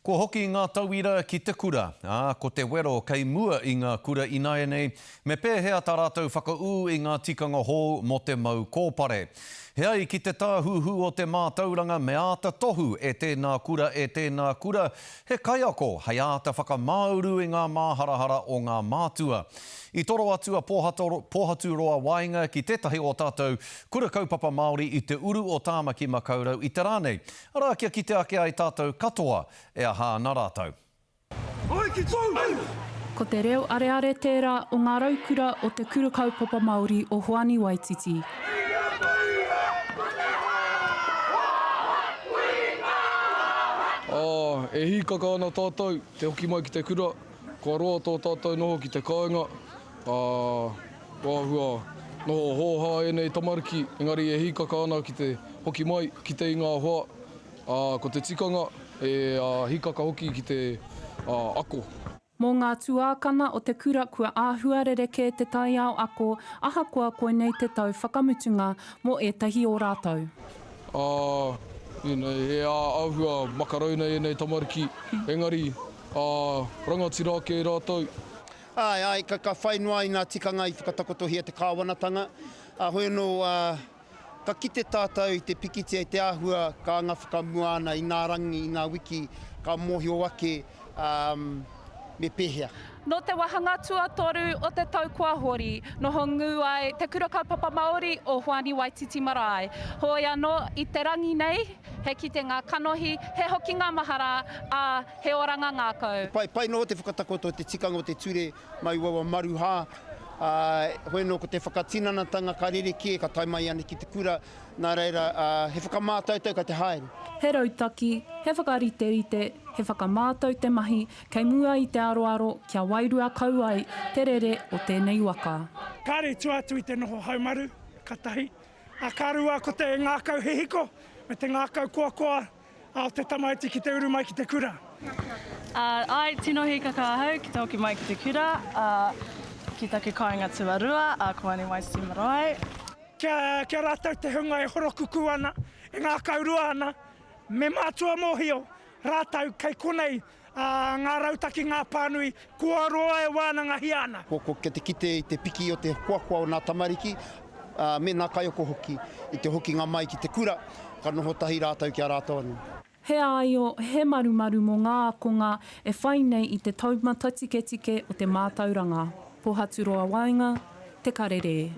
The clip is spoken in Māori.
Ko hoki ngā tauira ki te kura, ko te wero kei mua i ngā kura ināia nei, me pēhea tā rātou whakaū i ngā tikanga hou mo te mau kōpare. Heai ki te tāhuhu o te mātauranga me āta tohu e tēnā kura, he kaiako hei āta whakamauru i ngā māharahara o ngā mātua. I toro atua pohatu roa wainga ki tētahi o tātou kura kaupapa Māori i te uru o Tāmaki Makaurau i te rānei. Arā kia ki te ake ai tātou katoa e aha nā rātou. Ko te reo areare tērā o ngā raukura o te kura kaupapa Māori o Hoani Waititi. E hikaka ana tātou, te hoki mai ki te kura, kua roa tō tātou noho ki te kāinga, wāhua noho hōhā e nei tamariki, engari e hikaka ana ki te hoki mai ki te inga hoa, ko te tikanga e hikaka hoki ki te ako. Mō ngā tuākana o te kura kua āhua rereke te tai ao ako, ahakoa koe nei te tau whakamutunga mō ētahi o rātou. E āhua makarauna e nei tamariki, engari rangatira ke rātou. Ai, ka whainua i ngā tikanga i whakatakotohia te kāwanatanga. Hoi no, ka kite tātou i te pikitia i te āhua, ka ngā whakamua ana i ngā rangi, i ngā wiki, ka mōhio ake me pēhea. No te wahanga tuatoru o te tau kua hori, noho ngū ai te kura kaupapa Māori o Hoani Waititi Marae. Hoi anō i te rangi nei, he ki te ngā kanohi, he hoki ngā mahara, he oranga ngākau. Pai no te whakatakoto te tikanga o te ture mai wawa maruha. Hoi no ko te whakatinanatanga ka rereke, ka taimai ana ki te kura, nā reira he whakamātautau ka te haere. He rautaki, he whakariterite, he whakamātau te mahi, kei mua i te aroaro, kia wairua kau ai, te rere o tēnei waka. Kāre tuatu i te noho haumaru, katahi. Ka rua ko te ngākau he hiko, me te ngākau koa, o te tamaiti ki te uru mai ki te kura. Ai, tino hikaka ahau ki te hoki mai ki te kura, ki take kāinga tuarua, Hoani Waititi Marae. Kia rātou te hunga e horokuku ana, e ngākau rua ana, me mātua mōhio, rātou kei konei, ngā rautaki ngā pānui, kua roa e wāna ngahi ana. Ko te kite i te piki o te kuakua o ngā tamariki, me ngā kaioko hoki, i te hoki ngā mai ki te kura, ka noho tahi rātou ki a rātou anu. He aio, he marumaru mō ngā akonga e whai nei i te taumata tike o te mātauranga. Pohatu roa wainga, te karere.